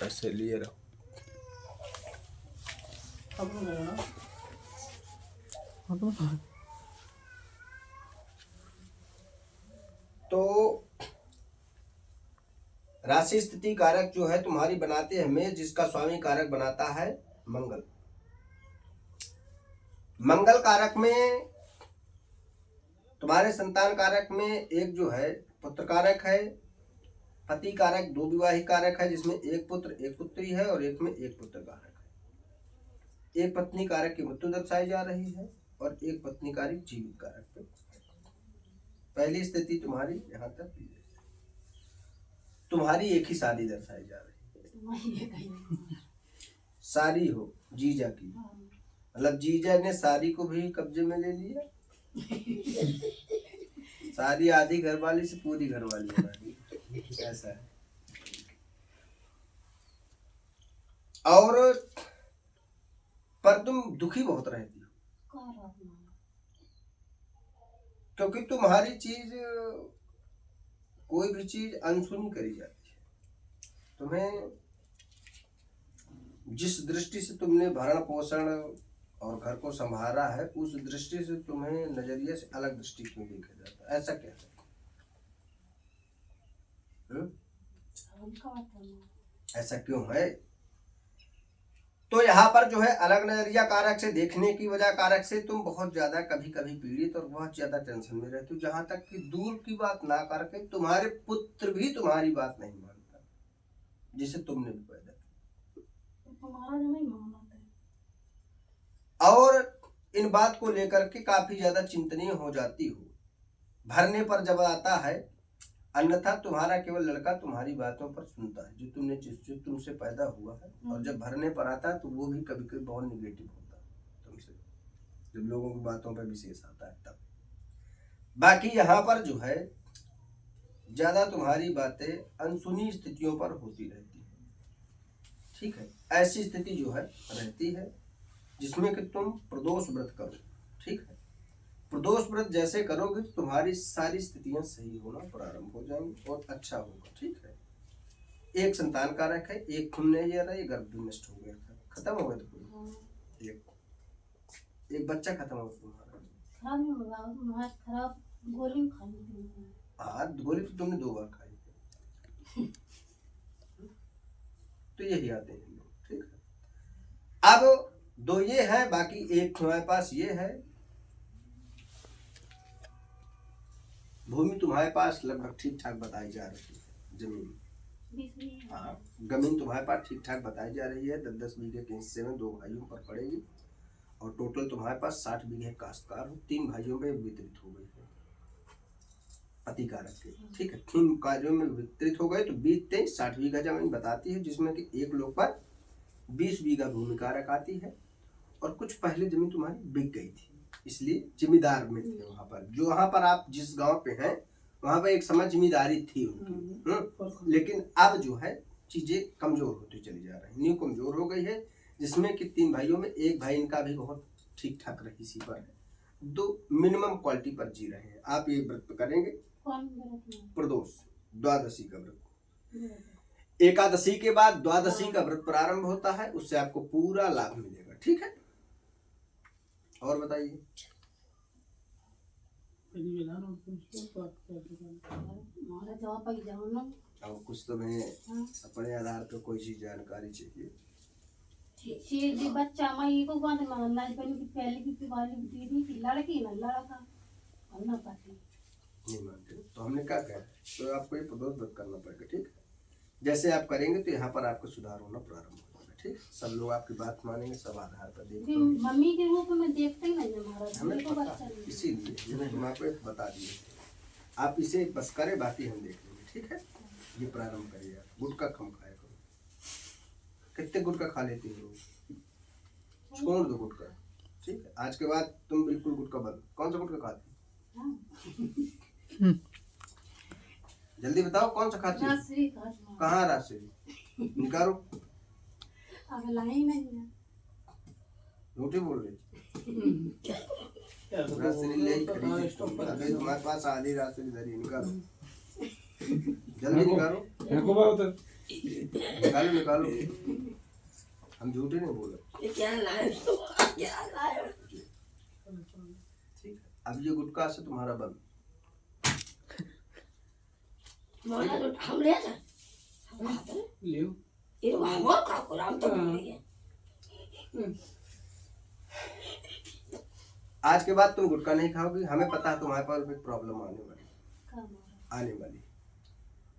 ऐसे लिए रहो। तो राशि स्थिति कारक जो है तुम्हारी बनाते हैं मेष, जिसका स्वामी कारक बनाता है मंगल। मंगल कारक में तुम्हारे संतान कारक में एक जो है पुत्र कारक है, पति कारक दो विवाहिक कारक है, जिसमें एक पुत्र एक पुत्री है और एक में एक पुत्र कारक है। एक पत्नी कारक की मृत्यु दर्शाई जा रही है और एक पत्नी कारक जीवित कारक पे। पहली स्थिति तुम्हारी यहाँ तक तुम्हारी एक ही शादी दर्शाई जा रही है, सारी हो जीजा की, मतलब जीजा ने सारी को भी कब्जे में ले लिया। सारी आधी घरवाली से पूरी घरवाली हमारी, ऐसा है। और पर तुम दुखी बहुत रहती हो, क्योंकि तुम्हारी चीज, कोई भी चीज अनसुनी करी जाती है। तुम्हें जिस दृष्टि से तुमने भरण पोषण और घर को संभाला है, उस दृष्टि से तुम्हें नजरिए से अलग दृष्टि क्यों देखा जाता है, ऐसा क्या है? ऐसा क्यों है? तो यहाँ पर जो है अलग नजरिया कारक से देखने की वजह कारक से तुम बहुत ज्यादा कभी कभी पीड़ित और बहुत ज्यादा टेंशन में रहती हो, जहां तक कि दूर की बात ना करके तुम्हारे पुत्र भी तुम्हारी बात नहीं मानता, जिसे तुमने भी पैदा किया। और इन बात को लेकर के काफी ज्यादा चिंतनीय हो जाती हो। भरने पर जब आता है, अन्यथा तुम्हारा केवल लड़का तुम्हारी बातों पर सुनता है, जो तुमसे पैदा हुआ है। और जब भरने पर आता है तो वो भी कभी कभी बहुत निगेटिव होता है तुमसे, जब लोगों की बातों पर विशेष आता है तब। बाकी यहाँ पर जो है ज्यादा तुम्हारी बातें अनसुनी स्थितियों पर होती रहती है, ठीक है। ऐसी स्थिति जो है रहती है जिसमें कि तुम प्रदोष व्रत करो, ठीक है। प्रदोष व्रत जैसे करोगे तो तुम्हारी सारी स्थितियां सही होना प्रारंभ हो जाएंगी और अच्छा होगा, ठीक है। एक संतान कारक है, एक खून नहीं जा रहा, ये गर्भ भी नष्ट हो गया था, खत्म हो गया था। एक बच्चा खत्म हो तुम्हारा। खराब गोली खाई। हाँ, गोली तो तुमने 2 बार खाई। तो यही आते हैं लोग, ठीक है। अब 2 ये है, बाकी एक तुम्हारे पास ये है। भूमि तुम्हारे पास लगभग ठीक ठाक बताई जा रही है, जमीन, हाँ जमीन तुम्हारे पास ठीक ठाक बताई जा रही है। 10-10 बीघे के हिस्से में 2 भाइयों पर पड़ेगी और टोटल तुम्हारे पास 60 बीघे काश्तकार हो। 3 भाइयों में वितरित हो गई है पति कारक के, ठीक है। 3 कार्यों में वितरित हो गए तो 20-23 60 बीघा जमीन बताती है, जिसमें कि एक लोग पर 20 बीघा भूमि कारक आती है। और कुछ पहले जमीन तुम्हारी बिक गई थी, इसलिए जिम्मेदार में थे वहां पर। जो वहां पर आप जिस गांव पे हैं वहां पर एक समय जिम्मेदारी थी उनकी, लेकिन अब जो है चीजें कमजोर होती चली जा रही, नींव कमजोर हो गई है। जिसमें कि 3 भाइयों में एक भाई इनका भी बहुत ठीक ठाक रहीसी पर है, 2 मिनिमम क्वालिटी पर जी रहे हैं। आप ये व्रत करेंगे प्रदोष द्वादशी का व्रत। एकादशी के बाद द्वादशी का व्रत प्रारंभ होता है, उससे आपको पूरा लाभ मिलेगा, ठीक है। और बताइए। अब कुछ तो मैं अपने आधार पर कोई चीज जानकारी चाहिए। बच्चा मई को पहले की वाली दीदी की लड़की ना लड़का ना पति नहीं मानते तो हमने क्या कहा, तो आपको ये प्रदोष व्रत करना पड़ेगा, ठीक है। जैसे आप करेंगे तो यहाँ पर आपका सुधार होना प्रारंभ हो जाएगा, ठीक। सब लोग आपकी बात मानेंगे, सब आधार पर देखेंगे। मम्मी के रूप में देखते ही नहीं हमारा, हमें पता, इसीलिए हम आपको बता दिए। आप इसे बस करें, बाकी हम देख लेंगे, ठीक है। ये प्रारंभ करिए। आप गुटखा कम खाया करो। कितने गुटखा खा लेते हो? छोड़ दो गुटखा, ठीक है। आज के बाद तुम बिल्कुल गुटखा बंद। कौन सा गुटखा खाते हो? जल्दी बताओ कौन सा खाती हो? कहाँ राशि निकालो। अब लाई नहीं है, झूठी बोल रही। राशि ले खरीदी तुम, अबे तुम्हारे पास आधी राशि इधर ही निकालो। जल्दी निकालो को बात है निकालो निकालो, हम झूठे नहीं बोल रहे। क्या लाए ठीक है, अब ये गुटखा से तुम्हारा बंद। मोला तो हम ले जा लियो ये वो का कुरान तो नहीं है। आज के बाद तुम गुटखा नहीं खाओगी, हमें पता है तुम्हारे पास भी प्रॉब्लम आने वाली,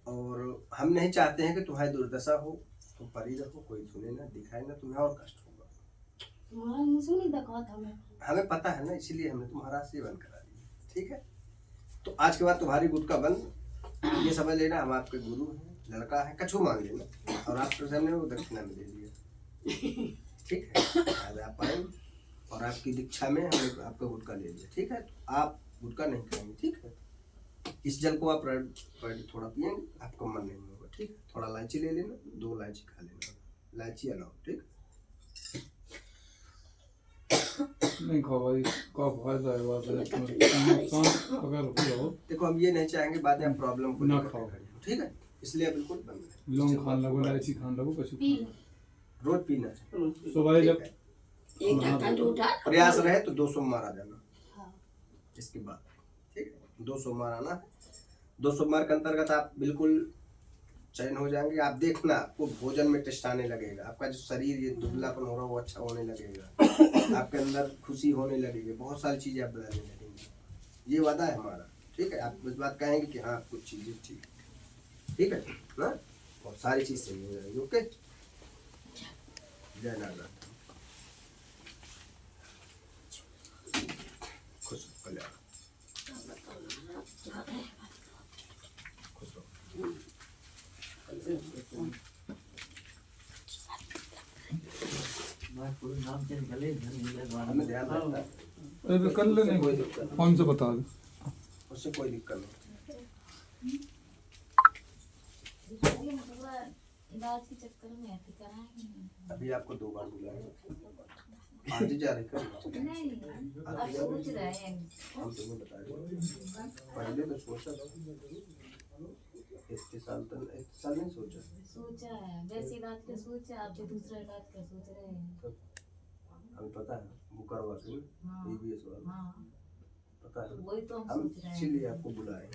और हम नहीं चाहते हैं कि तुम्हारी दुर्दशा हो, तुम परी रहो, कोई सुने ना दिखाए ना, तुम्हें और कष्ट होगा। तुम्हारा मुझे नहीं देखा था मैं, हमें पता है ना, इसीलिए हमने तुम्हारा सेवन करा दिया। ठीक है, तो आज के बाद तुम्हारी गुटखा बंद। ये समझ लेना हम आपके गुरु हैं, लड़का है, कछु मान लेना, और आपके सामने वो दक्षिणा में दे दिया। ठीक है, आज आप आए और आपकी दीक्षा में हमने आपका गुटखा ले लिया। ठीक है, तो आप गुटखा नहीं खाएंगे। ठीक है, इस जल को आप थोड़ा पिएंगे, आपको मन नहीं होगा। ठीक है, थोड़ा इलायची ले लेना, 2 इलायची खा लेना, इलायची अलाउ। ठीक, नहीं खाओ भाई, का फायदा है बात है अगर हो। देखो हम ये नहीं चाहेंगे बाद में प्रॉब्लम को ना लेकर खाओ। खड़े हो। ठीक है, इसलिए बिल्कुल बंद है। लौंग खान लगो, इलायची खान लगो, कछु पी रोज पीना है। सुबह जब एक ढक्कन दूधा प्रयास रहे तो 2 सोमवार आ जाना। हाँ इसके बाद ठीक है, 2 सोमवार आना है। 2 सोमवार के अंतर्गत आप बिल्कुल चयन हो जाएंगे। आप देखना, आपको भोजन में टेस्ट आने लगेगा, आपका जो शरीर ये दुबलापन हो रहा है वो अच्छा होने लगेगा, आपके अंदर खुशी होने लगेगी, बहुत सारी चीजें आप बदलने लगेंगी। ये वादा है हमारा। ठीक है, आप इस बात कहेंगे कि हाँ कुछ चीजें ठीक है ना, और सारी चीज सही हो जाएगी। ओके, जय नारायण। खुश कल्याण, खुश रहो। हमें ध्यान रखना है, अरे कर लेने कोई दिक्कत नहीं, कौन से बता दे, उससे कोई दिक्कत नहीं। इलाज के चक्कर में ऐसे कराएंगे। अभी आपको 2 बार बुलाया, आज ही जा रही कर नहीं अब सोच रहे हैं, हम तुम्हें बता दें, पहले तो सोचा था, इतने साल नहीं सोचा है वैसे इलाज का सोचा, अब जो दूसरा इलाज का सोच रहे हैं। हमें पता है वो करवा के हाँ। EBS वाला हाँ पता है, वही तो हम सोच रहे हैं। इसीलिए आपको बुलाए हैं।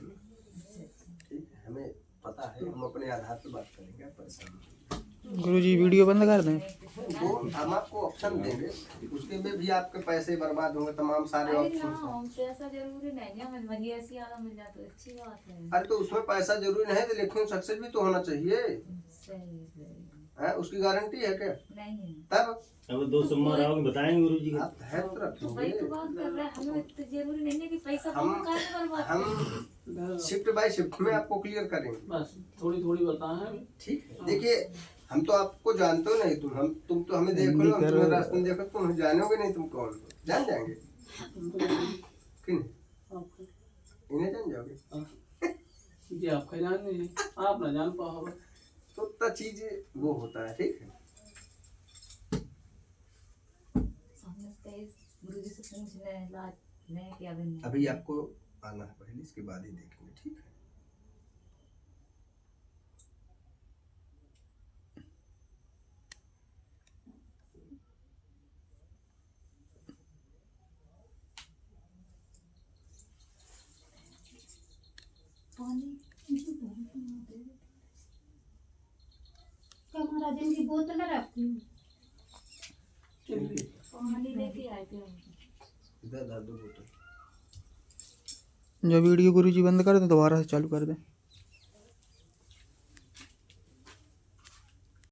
ठीक है, हमें पता है, हम अपने आधार पे बात करेंगे। आप परेशान गुरुजी वीडियो बंद कर दें। वो हम आपको ऑप्शन देंगे, उसके में भी आपके पैसे बर्बाद होंगे, तमाम सारे अरे ऑप्शन हाँ पैसा जरूरी नहीं है, मुझे ऐसी आराम मिल जाए तो अच्छी बात है। अरे तो उसमें पैसा जरूरी नहीं है, लेकिन सक्सेस भी तो होना चाहिए। सही है, उसकी गारंटी है क्या? नहीं है। तब अब 2 सोमवार आओगे बताएंगे गुरु जी आप धैर्य तो वही रखेंगे। तो बात कर रहे हैं, हमें तो जरूरी नहीं है कि पैसा हम बर्बाद हम शिफ्ट बाय शिफ्ट में आपको क्लियर करेंगे। बस थोड़ी थोड़ी बताएं। ठीक है, देखिए हम तो आपको जानते हो नहीं, तुम तो हमें देखो ना, हम तुम्हें रास्ते में देखो, तुम जानोगे नहीं तुम कौन हो, जान जाएंगे किन इन्हें जान जाओगे। जी आपका जान नहीं, आप ना जान पाओगे तो इतना चीज वो होता है। ठीक है, गुरु जी से पूछ रहे हैं इलाज नहीं क्या करना। अभी आपको आना है पहले, इसके बाद ही देखेंगे। ठीक है, क्या महाराज इनकी बोतल रखती हूँ, ठीक है। पानी लेके आए थे। इधर दादू बोतल जब वीडियो गुरुजी बंद कर दें दोबारा से चालू कर दें।